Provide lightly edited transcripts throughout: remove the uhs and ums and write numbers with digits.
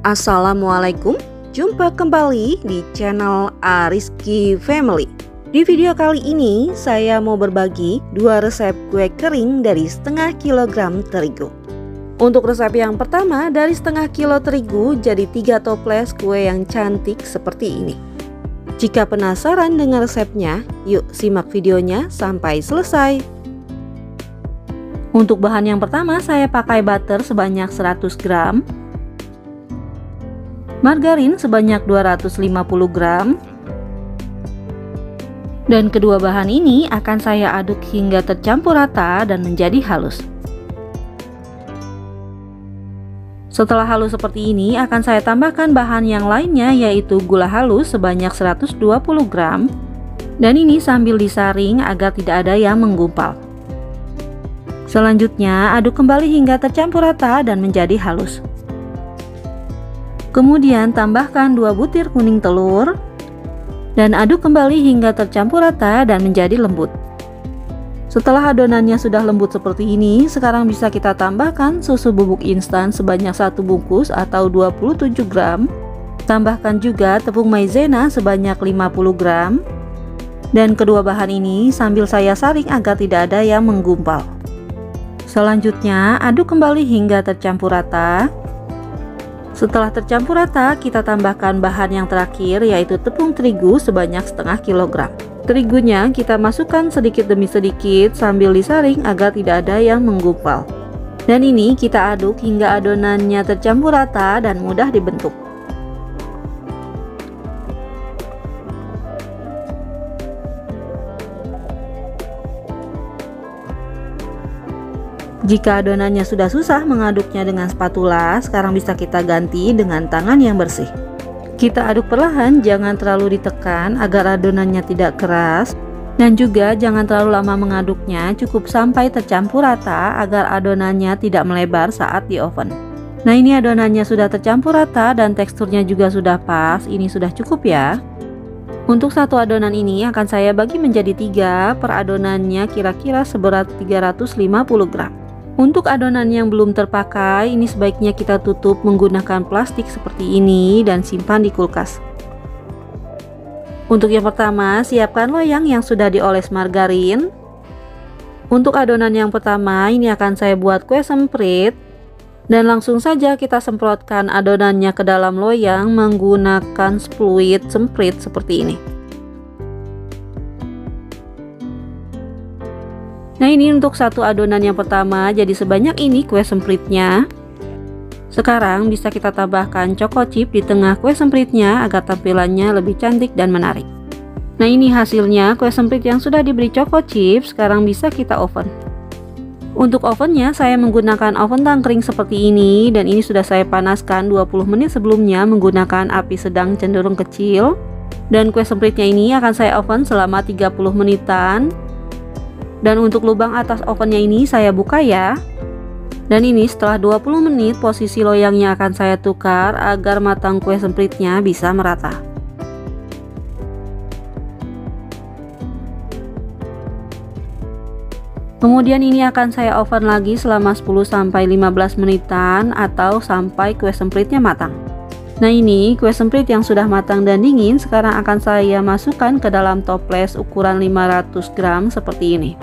Assalamualaikum, jumpa kembali di channel Ariski Family. Di video kali ini saya mau berbagi 2 resep kue kering dari setengah kilogram terigu. Untuk resep yang pertama, dari setengah kilo terigu jadi 3 toples kue yang cantik seperti ini. Jika penasaran dengan resepnya, yuk simak videonya sampai selesai. Untuk bahan yang pertama, saya pakai butter sebanyak 100 gram, margarin sebanyak 250 gram, dan kedua bahan ini akan saya aduk hingga tercampur rata dan menjadi halus. Setelah halus seperti ini, akan saya tambahkan bahan yang lainnya, yaitu gula halus sebanyak 120 gram, dan ini sambil disaring agar tidak ada yang menggumpal. Selanjutnya aduk kembali hingga tercampur rata dan menjadi halus. Kemudian tambahkan 2 butir kuning telur dan aduk kembali hingga tercampur rata dan menjadi lembut. Setelah adonannya sudah lembut seperti ini, sekarang bisa kita tambahkan susu bubuk instan sebanyak 1 bungkus atau 27 gram. Tambahkan juga tepung maizena sebanyak 50 gram. Dan kedua bahan ini sambil saya saring agar tidak ada yang menggumpal. Selanjutnya aduk kembali hingga tercampur rata. Setelah tercampur rata, kita tambahkan bahan yang terakhir, yaitu tepung terigu sebanyak setengah kilogram. Terigunya kita masukkan sedikit demi sedikit sambil disaring agar tidak ada yang menggumpal. Dan ini kita aduk hingga adonannya tercampur rata dan mudah dibentuk. Jika adonannya sudah susah mengaduknya dengan spatula, sekarang bisa kita ganti dengan tangan yang bersih. Kita aduk perlahan, jangan terlalu ditekan agar adonannya tidak keras, dan juga jangan terlalu lama mengaduknya, cukup sampai tercampur rata agar adonannya tidak melebar saat di oven. Nah, ini adonannya sudah tercampur rata dan teksturnya juga sudah pas, ini sudah cukup ya. Untuk satu adonan ini akan saya bagi menjadi 3, per adonannya kira-kira seberat 350 gram. Untuk adonan yang belum terpakai, ini sebaiknya kita tutup menggunakan plastik seperti ini dan simpan di kulkas. Untuk yang pertama, siapkan loyang yang sudah dioles margarin. Untuk adonan yang pertama, ini akan saya buat kue semprit. Dan langsung saja kita semprotkan adonannya ke dalam loyang menggunakan fluid semprit seperti ini. Nah, ini untuk satu adonan yang pertama, jadi sebanyak ini kue sempritnya. Sekarang bisa kita tambahkan choco chip di tengah kue sempritnya agar tampilannya lebih cantik dan menarik. Nah, ini hasilnya kue semprit yang sudah diberi choco chip. Sekarang bisa kita oven. Untuk ovennya saya menggunakan oven tangkring seperti ini, dan ini sudah saya panaskan 20 menit sebelumnya menggunakan api sedang cenderung kecil. Dan kue sempritnya ini akan saya oven selama 30 menitan. Dan untuk lubang atas ovennya ini saya buka ya. Dan ini setelah 20 menit posisi loyangnya akan saya tukar agar matang kue sempritnya bisa merata. Kemudian ini akan saya oven lagi selama 10-15 menitan atau sampai kue sempritnya matang. Nah, ini kue semprit yang sudah matang dan dingin sekarang akan saya masukkan ke dalam toples ukuran 500 gram seperti ini.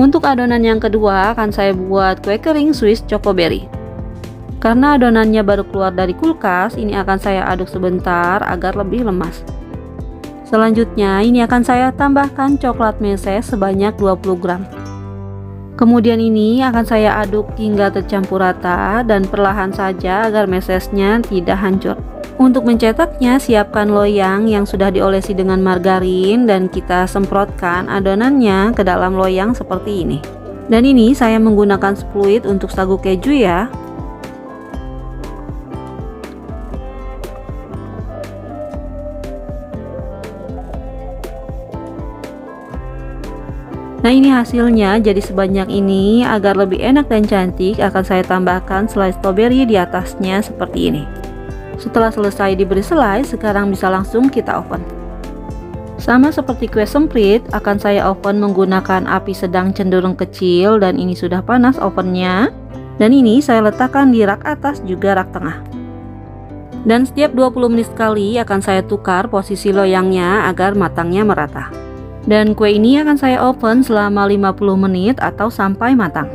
Untuk adonan yang kedua akan saya buat kue kering Swiss Chocoberry. Karena adonannya baru keluar dari kulkas, ini akan saya aduk sebentar agar lebih lemas. Selanjutnya ini akan saya tambahkan coklat meses sebanyak 20 gram. Kemudian ini akan saya aduk hingga tercampur rata dan perlahan saja agar mesesnya tidak hancur. Untuk mencetaknya, siapkan loyang yang sudah diolesi dengan margarin dan kita semprotkan adonannya ke dalam loyang seperti ini. Dan ini saya menggunakan fluid untuk sagu keju ya. Nah, ini hasilnya jadi sebanyak ini. Agar lebih enak dan cantik akan saya tambahkan selai stroberi di atasnya seperti ini. Setelah selesai diberi selai, sekarang bisa langsung kita oven. Sama seperti kue semprit, akan saya oven menggunakan api sedang cenderung kecil dan ini sudah panas ovennya. Dan ini saya letakkan di rak atas juga rak tengah. Dan setiap 20 menit sekali akan saya tukar posisi loyangnya agar matangnya merata. Dan kue ini akan saya oven selama 50 menit atau sampai matang.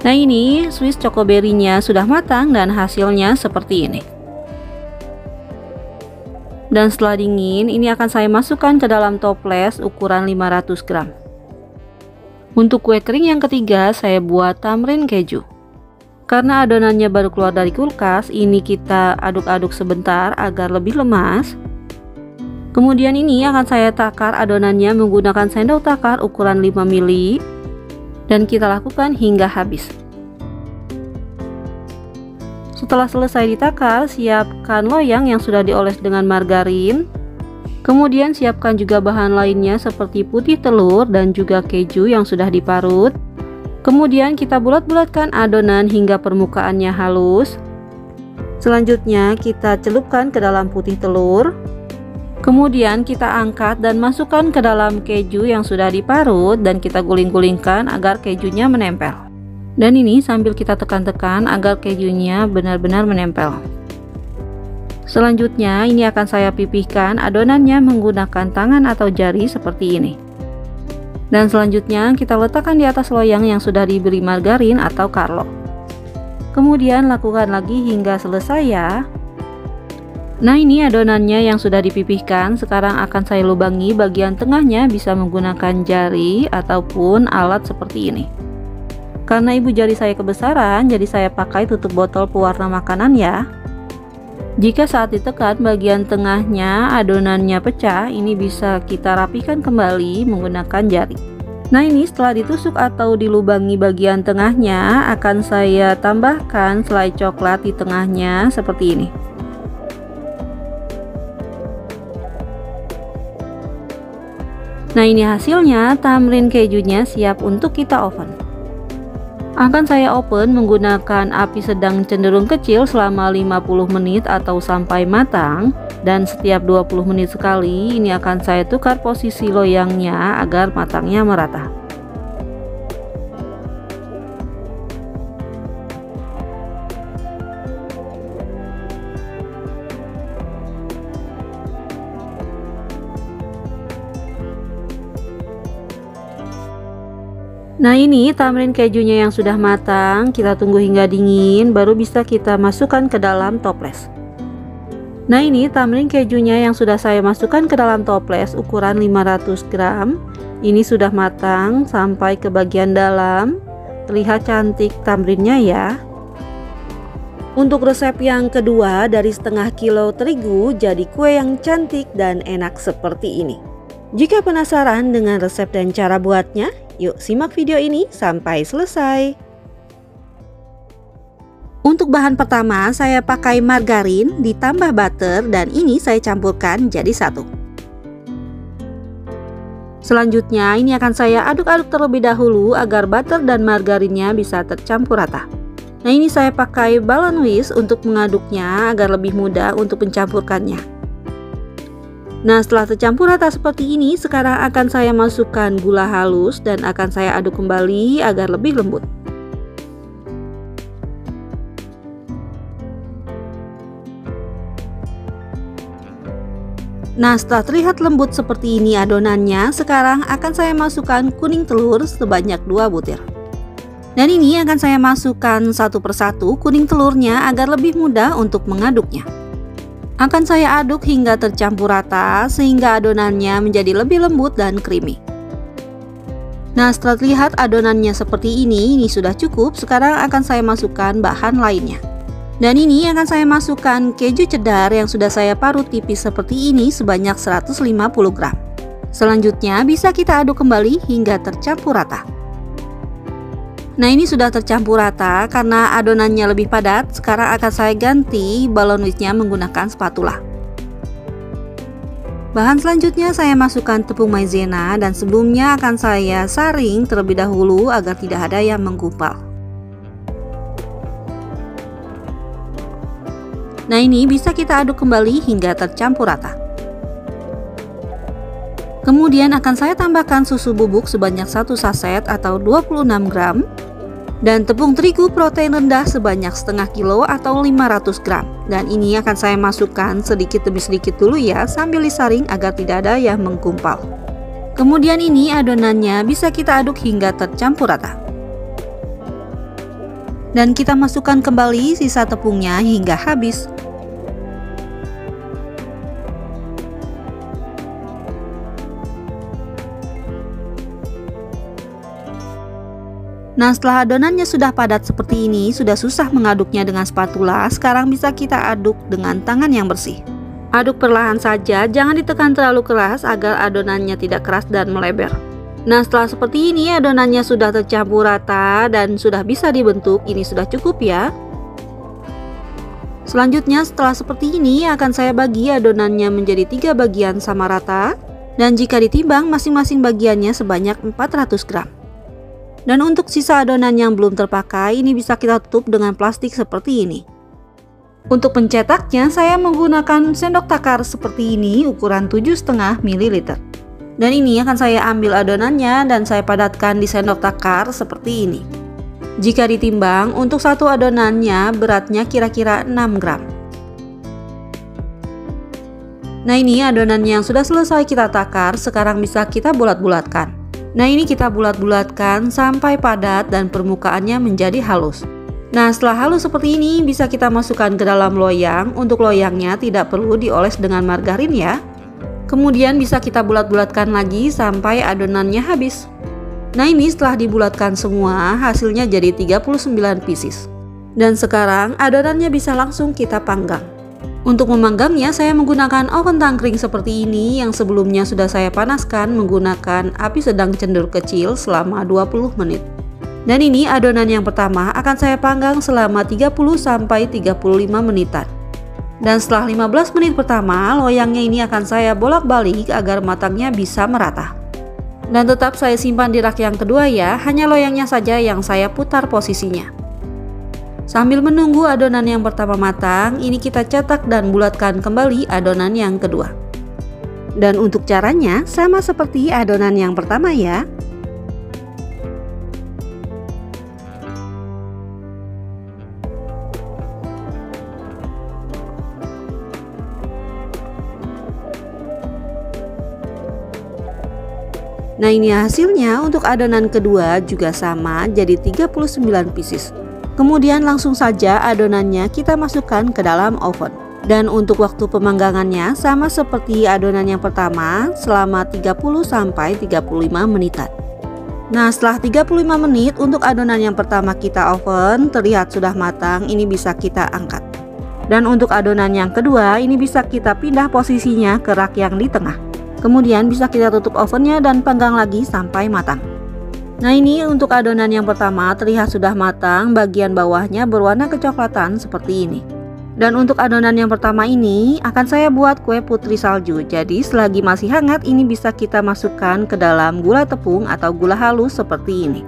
Nah, ini Swiss Chocoberry-nya sudah matang dan hasilnya seperti ini. Dan setelah dingin, ini akan saya masukkan ke dalam toples ukuran 500 gram. Untuk kue kering yang ketiga, saya buat tamrin keju. Karena adonannya baru keluar dari kulkas, ini kita aduk-aduk sebentar agar lebih lemas. Kemudian ini akan saya takar adonannya menggunakan sendok takar ukuran 5 mili dan kita lakukan hingga habis. Setelah selesai ditakar, siapkan loyang yang sudah dioles dengan margarin. Kemudian siapkan juga bahan lainnya seperti putih telur dan juga keju yang sudah diparut. Kemudian kita bulat-bulatkan adonan hingga permukaannya halus. Selanjutnya kita celupkan ke dalam putih telur. Kemudian kita angkat dan masukkan ke dalam keju yang sudah diparut dan kita guling-gulingkan agar kejunya menempel. Dan ini sambil kita tekan-tekan agar kejunya benar-benar menempel. Selanjutnya ini akan saya pipihkan adonannya menggunakan tangan atau jari seperti ini. Dan selanjutnya kita letakkan di atas loyang yang sudah diberi margarin atau karlo. Kemudian lakukan lagi hingga selesai ya. Nah, ini adonannya yang sudah dipipihkan. Sekarang akan saya lubangi bagian tengahnya bisa menggunakan jari ataupun alat seperti ini. Karena ibu jari saya kebesaran, jadi saya pakai tutup botol pewarna makanan ya. Jika saat ditekan bagian tengahnya adonannya pecah, ini bisa kita rapikan kembali menggunakan jari. Nah, ini setelah ditusuk atau dilubangi bagian tengahnya, akan saya tambahkan selai coklat di tengahnya seperti ini. Nah, ini hasilnya, tamrin kejunya siap untuk kita oven. Akan saya oven menggunakan api sedang cenderung kecil selama 50 menit atau sampai matang. Dan setiap 20 menit sekali ini akan saya tukar posisi loyangnya agar matangnya merata. Nah, ini tamrin kejunya yang sudah matang, kita tunggu hingga dingin baru bisa kita masukkan ke dalam toples. Nah, ini tamrin kejunya yang sudah saya masukkan ke dalam toples ukuran 500 gram. Ini sudah matang sampai ke bagian dalam. Terlihat cantik tamrinnya ya. Untuk resep yang kedua, dari setengah kilo terigu jadi kue yang cantik dan enak seperti ini. Jika penasaran dengan resep dan cara buatnya, yuk simak video ini sampai selesai. Untuk bahan pertama saya pakai margarin ditambah butter dan ini saya campurkan jadi satu. Selanjutnya ini akan saya aduk-aduk terlebih dahulu agar butter dan margarinnya bisa tercampur rata. Nah, ini saya pakai balon whisk untuk mengaduknya agar lebih mudah untuk mencampurkannya. Nah, setelah tercampur rata seperti ini, sekarang akan saya masukkan gula halus dan akan saya aduk kembali agar lebih lembut. Nah, setelah terlihat lembut seperti ini adonannya, sekarang akan saya masukkan kuning telur sebanyak 2 butir. Dan ini akan saya masukkan satu persatu kuning telurnya agar lebih mudah untuk mengaduknya. Akan saya aduk hingga tercampur rata sehingga adonannya menjadi lebih lembut dan creamy. Nah, setelah terlihat adonannya seperti ini sudah cukup. Sekarang akan saya masukkan bahan lainnya. Dan ini akan saya masukkan keju cheddar yang sudah saya parut tipis seperti ini sebanyak 150 gram. Selanjutnya bisa kita aduk kembali hingga tercampur rata. Nah, ini sudah tercampur rata karena adonannya lebih padat. Sekarang akan saya ganti balon whisknya menggunakan spatula. Bahan selanjutnya saya masukkan tepung maizena dan sebelumnya akan saya saring terlebih dahulu agar tidak ada yang menggumpal. Nah, ini bisa kita aduk kembali hingga tercampur rata. Kemudian akan saya tambahkan susu bubuk sebanyak 1 saset atau 26 gram. Dan tepung terigu protein rendah sebanyak setengah kilo atau 500 gram. Dan ini akan saya masukkan sedikit demi sedikit dulu ya, sambil disaring agar tidak ada yang menggumpal. Kemudian ini adonannya bisa kita aduk hingga tercampur rata. Dan kita masukkan kembali sisa tepungnya hingga habis. Nah, setelah adonannya sudah padat seperti ini, sudah susah mengaduknya dengan spatula, sekarang bisa kita aduk dengan tangan yang bersih. Aduk perlahan saja, jangan ditekan terlalu keras agar adonannya tidak keras dan melebar. Nah, setelah seperti ini adonannya sudah tercampur rata dan sudah bisa dibentuk, ini sudah cukup ya. Selanjutnya setelah seperti ini akan saya bagi adonannya menjadi 3 bagian sama rata, dan jika ditimbang masing-masing bagiannya sebanyak 400 gram. Dan untuk sisa adonan yang belum terpakai, ini bisa kita tutup dengan plastik seperti ini. Untuk pencetaknya, saya menggunakan sendok takar seperti ini, ukuran 7,5 ml. Dan ini akan saya ambil adonannya dan saya padatkan di sendok takar seperti ini. Jika ditimbang, untuk satu adonannya beratnya kira-kira 6 gram. Nah, ini adonan yang sudah selesai kita takar, sekarang bisa kita bulat-bulatkan. Nah, ini kita bulat-bulatkan sampai padat dan permukaannya menjadi halus. Nah, setelah halus seperti ini bisa kita masukkan ke dalam loyang. Untuk loyangnya tidak perlu dioles dengan margarin ya. Kemudian bisa kita bulat-bulatkan lagi sampai adonannya habis. Nah, ini setelah dibulatkan semua hasilnya jadi 39 pieces. Dan sekarang adonannya bisa langsung kita panggang. Untuk memanggangnya saya menggunakan oven tangkring seperti ini yang sebelumnya sudah saya panaskan menggunakan api sedang cendur kecil selama 20 menit. Dan ini adonan yang pertama akan saya panggang selama 30-35 menitan. Dan setelah 15 menit pertama, loyangnya ini akan saya bolak-balik agar matangnya bisa merata. Dan tetap saya simpan di rak yang kedua ya, hanya loyangnya saja yang saya putar posisinya. Sambil menunggu adonan yang pertama matang, ini kita cetak dan bulatkan kembali adonan yang kedua. Dan untuk caranya sama seperti adonan yang pertama ya. Nah, ini hasilnya. Untuk adonan kedua juga sama, jadi 39 pieces. Kemudian langsung saja adonannya kita masukkan ke dalam oven. Dan untuk waktu pemanggangannya sama seperti adonan yang pertama, selama 30-35 menitan. Nah, setelah 35 menit untuk adonan yang pertama kita oven, terlihat sudah matang, ini bisa kita angkat. Dan untuk adonan yang kedua, ini bisa kita pindah posisinya ke rak yang di tengah. Kemudian bisa kita tutup ovennya dan panggang lagi sampai matang. Nah, ini untuk adonan yang pertama terlihat sudah matang, bagian bawahnya berwarna kecoklatan seperti ini. Dan untuk adonan yang pertama ini akan saya buat kue putri salju. Jadi selagi masih hangat ini bisa kita masukkan ke dalam gula tepung atau gula halus seperti ini.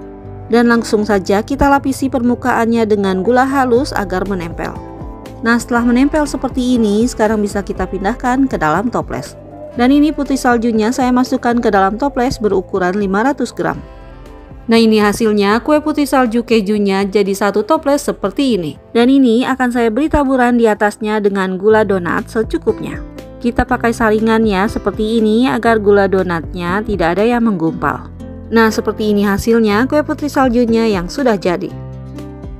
Dan langsung saja kita lapisi permukaannya dengan gula halus agar menempel. Nah, setelah menempel seperti ini, sekarang bisa kita pindahkan ke dalam toples. Dan ini putri saljunya saya masukkan ke dalam toples berukuran 500 gram. Nah, ini hasilnya, kue putih salju kejunya jadi satu toples seperti ini. Dan ini akan saya beri taburan di atasnya dengan gula donat secukupnya. Kita pakai saringannya seperti ini agar gula donatnya tidak ada yang menggumpal. Nah, seperti ini hasilnya kue putih saljunya yang sudah jadi.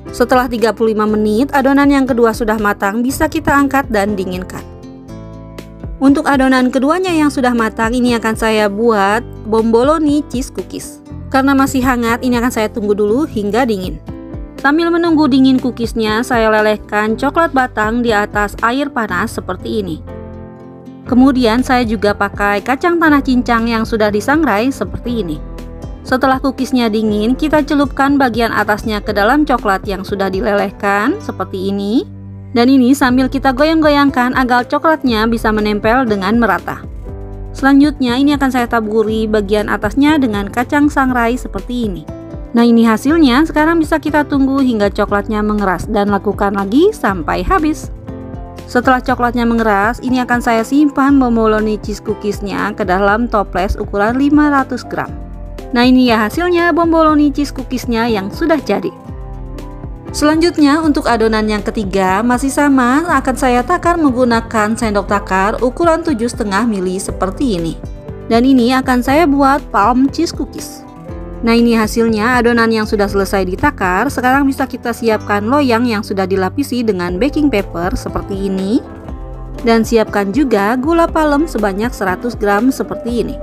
Setelah 35 menit, adonan yang kedua sudah matang, bisa kita angkat dan dinginkan. Untuk adonan keduanya yang sudah matang, ini akan saya buat bomboloni cheese cookies. Karena masih hangat, ini akan saya tunggu dulu hingga dingin. Sambil menunggu dingin cookiesnya, saya lelehkan coklat batang di atas air panas seperti ini. Kemudian saya juga pakai kacang tanah cincang yang sudah disangrai seperti ini. Setelah cookiesnya dingin, kita celupkan bagian atasnya ke dalam coklat yang sudah dilelehkan seperti ini. Dan ini sambil kita goyang-goyangkan agar coklatnya bisa menempel dengan merata. Selanjutnya ini akan saya taburi bagian atasnya dengan kacang sangrai seperti ini. Nah, ini hasilnya. Sekarang bisa kita tunggu hingga coklatnya mengeras dan lakukan lagi sampai habis. Setelah coklatnya mengeras, ini akan saya simpan bomboloni cheese cookiesnya ke dalam toples ukuran 500 gram. Nah, ini ya hasilnya bomboloni cheese cookiesnya yang sudah jadi. Selanjutnya untuk adonan yang ketiga masih sama, akan saya takar menggunakan sendok takar ukuran 7,5 mili seperti ini. Dan ini akan saya buat palm cheese cookies. Nah ini hasilnya adonan yang sudah selesai ditakar. Sekarang bisa kita siapkan loyang yang sudah dilapisi dengan baking paper seperti ini. Dan siapkan juga gula palem sebanyak 100 gram seperti ini.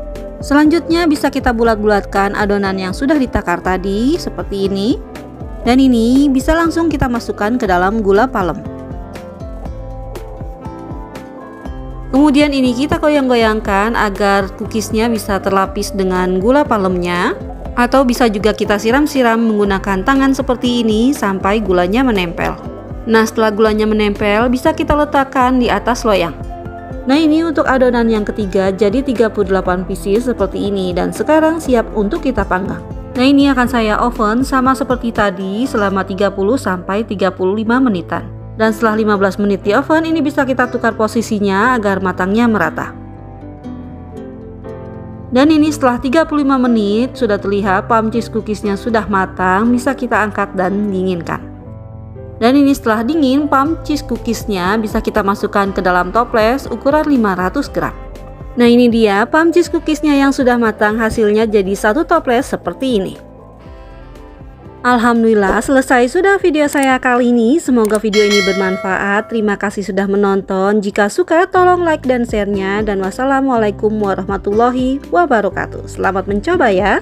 Selanjutnya bisa kita bulat-bulatkan adonan yang sudah ditakar tadi seperti ini. Dan ini bisa langsung kita masukkan ke dalam gula palem. Kemudian ini kita goyang-goyangkan agar cookiesnya bisa terlapis dengan gula palemnya. Atau bisa juga kita siram-siram menggunakan tangan seperti ini sampai gulanya menempel. Nah setelah gulanya menempel bisa kita letakkan di atas loyang. Nah ini untuk adonan yang ketiga jadi 38 pieces seperti ini. Dan sekarang siap untuk kita panggang. Nah ini akan saya oven sama seperti tadi selama 30-35 menitan. Dan setelah 15 menit di oven ini bisa kita tukar posisinya agar matangnya merata. Dan ini setelah 35 menit sudah terlihat palm cheese cookiesnya sudah matang, bisa kita angkat dan dinginkan. Dan ini setelah dingin palm cheese cookiesnya bisa kita masukkan ke dalam toples ukuran 500 gram. Nah ini dia palm cheese cookiesnya yang sudah matang, hasilnya jadi satu toples seperti ini. Alhamdulillah selesai sudah video saya kali ini. Semoga video ini bermanfaat. Terima kasih sudah menonton. Jika suka tolong like dan share-nya. Dan wassalamualaikum warahmatullahi wabarakatuh. Selamat mencoba ya.